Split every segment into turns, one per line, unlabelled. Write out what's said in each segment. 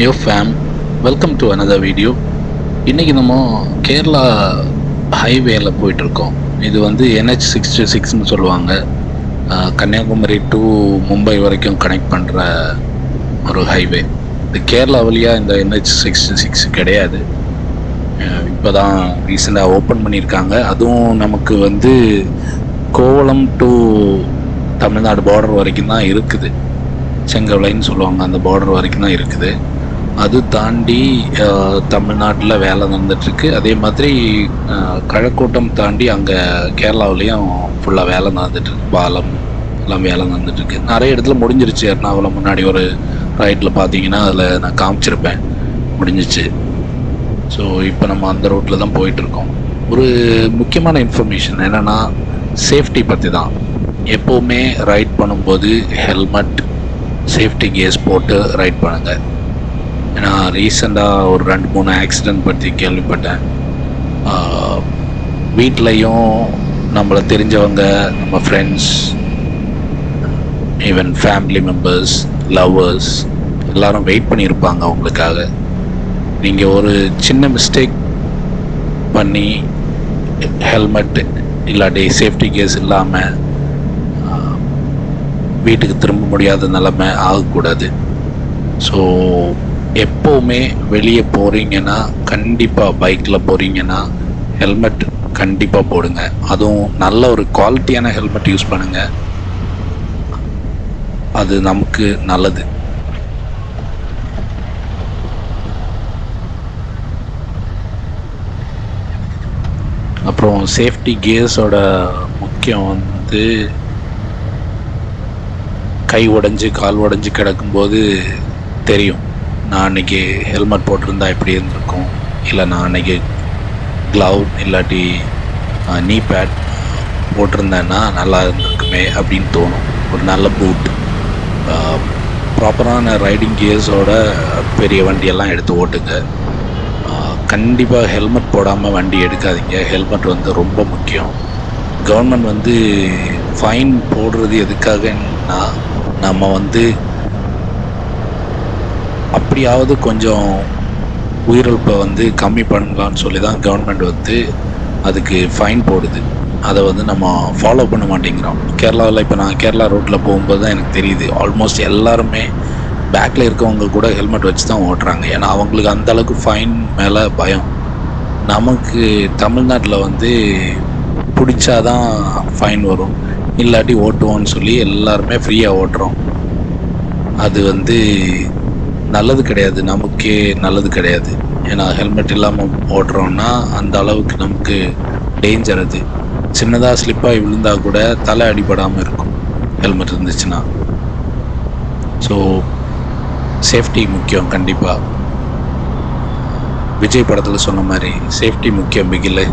Yo fam, welcome to another video. இன்றைக்கி நம்ம கேரளா ஹைவேல போயிட்டுருக்கோம். இது வந்து NH66ன்னு சொல்லுவாங்க. கன்னியாகுமரி டு மும்பை வரைக்கும் கனெக்ட் பண்ணுற ஒரு ஹைவே. இது கேரளா வழியாக இந்த NH66 கிடையாது. இப்போ தான் ரீசெண்டாக ஓப்பன் பண்ணியிருக்காங்க. அதுவும் நமக்கு வந்து கோவளம் டு தமிழ்நாடு பார்டர் வரைக்கும் தான் இருக்குது. செங்கவளைன்னு சொல்லுவாங்க, அந்த பார்டர் வரைக்கும் தான் இருக்குது. அது தாண்டி தமிழ்நாட்டில் வேலை நடந்துகிட்ருக்கு. அதே மாதிரி கழக்கூட்டம் தாண்டி அங்கே கேரளாவிலையும் ஃபுல்லாக வேலை நடந்துகிட்ருக்கு. பாலம் எல்லாம் வேலை நடந்துகிட்ருக்கு. நிறைய இடத்துல முடிஞ்சிருச்சு. எர்ணாகுளம் முன்னாடி ஒரு ரைட்டில் பார்த்தீங்கன்னா அதில் நான் காமிச்சிருப்பேன், முடிஞ்சிச்சு. ஸோ இப்போ நம்ம அந்த ரோட்டில் தான் போயிட்டுருக்கோம். ஒரு முக்கியமான இன்ஃபர்மேஷன் என்னென்னா, சேஃப்டி பற்றி தான். எப்போவுமே ரைட் பண்ணும்போது ஹெல்மெட், சேஃப்டி கியர்ஸ் போட்டு ரைட் பண்ணுங்கள். ஏன்னா ரீசெண்டாக ஒரு 2-3 ஆக்சிடெண்ட் பற்றி கேள்விப்பட்டேன். வீட்லேயும் நம்மளை தெரிஞ்சவங்க, நம்ம friends, even family members, lovers எல்லோரும் வெயிட் பண்ணியிருப்பாங்க அவங்களுக்காக. நீங்கள் ஒரு சின்ன மிஸ்டேக் பண்ணி ஹெல்மெட் இல்லாட்டி சேஃப்டி கேஸ் இல்லாமல் வீட்டுக்கு திரும்ப முடியாத நிலைமை ஆகக்கூடாது. ஸோ எப்போவுமே வெளியே போகிறீங்கன்னா, கண்டிப்பாக பைக்கில் போகிறீங்கன்னா ஹெல்மெட் கண்டிப்பாக போடுங்க. அதுவும் நல்ல ஒரு குவாலிட்டியான ஹெல்மெட் யூஸ் பண்ணுங்கள். அது நமக்கு நல்லது. அப்புறம் சேஃப்டி கியர்ஸோட முக்கியம் வந்து, கை உடஞ்சி கால் உடஞ்சி கிடக்கும்போது தெரியும், நான் அன்றைக்கி ஹெல்மெட் போட்டிருந்தா எப்படி இருந்திருக்கும், இல்லை நான் அன்றைக்கி க்ளவ் இல்லாட்டி நீ பேட் போட்டிருந்தேன்னா நல்லா இருந்திருக்குமே அப்படின்னு தோணும். ஒரு நல்ல பூட், ப்ராப்பரான ரைடிங் கியர்ஸோட பெரிய வண்டியெல்லாம் எடுத்து ஓட்டுங்க. கண்டிப்பாக ஹெல்மெட் போடாமல் வண்டி எடுக்காதீங்க. ஹெல்மெட் வந்து ரொம்ப முக்கியம். கவர்மெண்ட் வந்து ஃபைன் போடுறது எதுக்காகன்னா, நம்ம வந்து அப்படியாவது கொஞ்சம் உயிரிழப்பை வந்து கம்மி பண்ணலான்னு சொல்லி தான் கவர்மெண்ட் வந்து அதுக்கு ஃபைன் போடுது. அதை வந்து நம்ம ஃபாலோ பண்ண மாட்டேங்கிறோம். கேரளாவில் இப்போ நான் கேரளா ரோட்டில் போகும்போது தான் எனக்கு தெரியுது, ஆல்மோஸ்ட் எல்லாருமே பேக்கில் இருக்கவங்க கூட ஹெல்மெட் வச்சு தான் ஓட்டுறாங்க. ஏன்னா அவங்களுக்கு அந்தளவுக்கு ஃபைன் மேலே பயம். நமக்கு தமிழ்நாட்டில் வந்து பிடிச்சாதான் ஃபைன் வரும், இல்லாட்டி ஓட்டுவோன்னு சொல்லி எல்லாருமே ஃப்ரீயாக ஓட்டுறோம். அது வந்து நல்லது கிடையாது, நமக்கே நல்லது கிடையாது. ஏன்னா ஹெல்மெட் இல்லாமல் ஓட்டுறோன்னா அந்த அளவுக்கு நமக்கு டேஞ்சர். அது சின்னதாக ஸ்லிப்பாகி விழுந்தால் கூட தலை அடிபடாமல் இருக்கும் ஹெல்மெட் இருந்துச்சுன்னா. ஸோ சேஃப்டி முக்கியம். கண்டிப்பாக விஜய் படத்தில் சொன்ன மாதிரி சேஃப்டி முக்கியம் பிகிலே.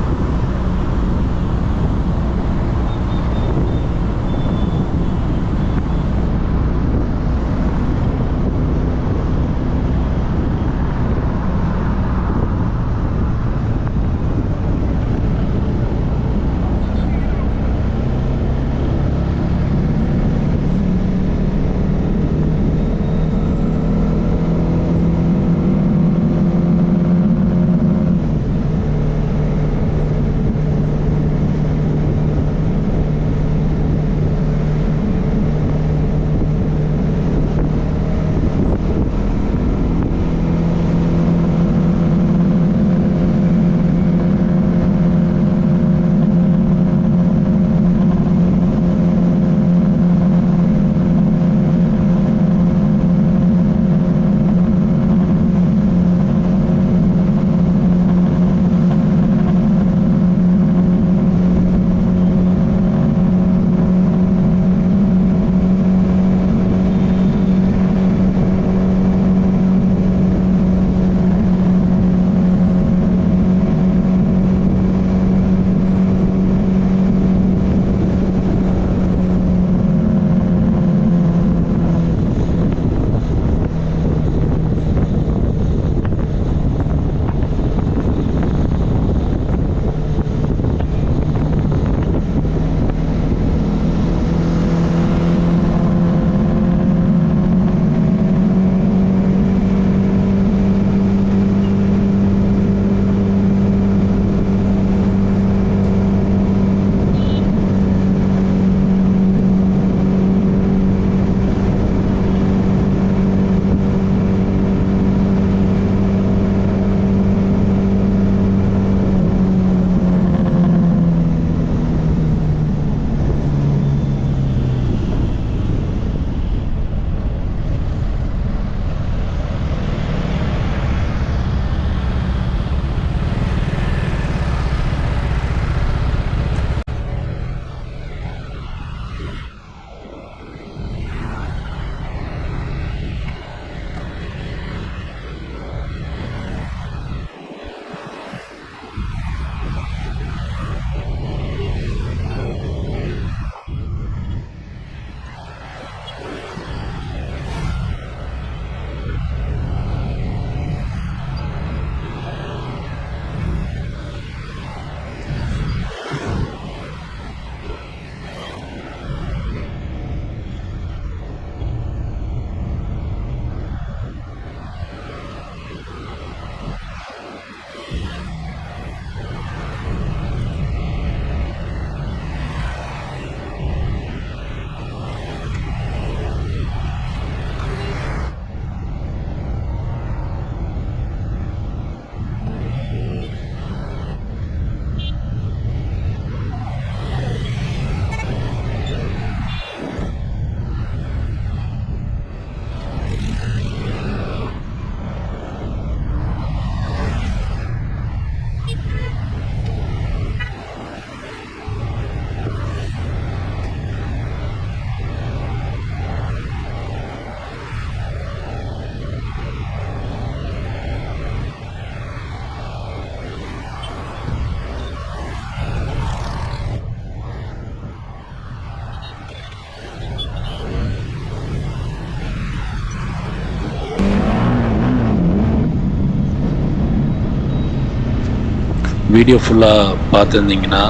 வீடியோ ஃபுல்லாக பார்த்துருந்தீங்கன்னா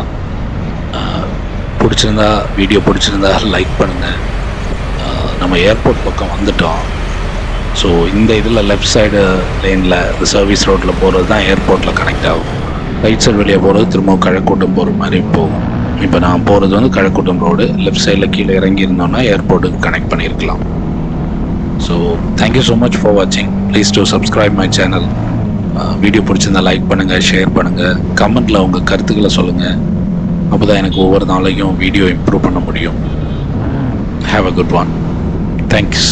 வீடியோ பிடிச்சிருந்தா லைக் பண்ணுங்கள். நம்ம ஏர்போர்ட் பக்கம் வந்துட்டோம். ஸோ இந்த இதில் லெஃப்ட் சைடு லேனில் இந்த சர்வீஸ் ரோட்டில் போகிறது தான் ஏர்போர்ட்டில் கனெக்ட் ஆகும். ரைட் சைடு வெளியே போகிறது திரும்ப கழக்கூட்டம் போகிற மாதிரி போகும். இப்போ நான் போகிறது வந்து கழக்கூட்டம் ரோடு. லெஃப்ட் சைடில் கீழே இறங்கி இருந்தோன்னா ஏர்போர்ட்டுக்கு கனெக்ட் பண்ணியிருக்கலாம். So thank you so much for வாட்சிங். Please to subscribe my channel. Video பிடிச்சிருந்தா லைக் பண்ணுங்கள், ஷேர் பண்ணுங்கள், கமெண்ட்டில் உங்கள் கருத்துக்களை சொல்லுங்கள். அப்போ தான் எனக்கு ஒவ்வொரு நாளைக்கும் வீடியோ இம்ப்ரூவ் பண்ண முடியும். Have a good one. Thanks.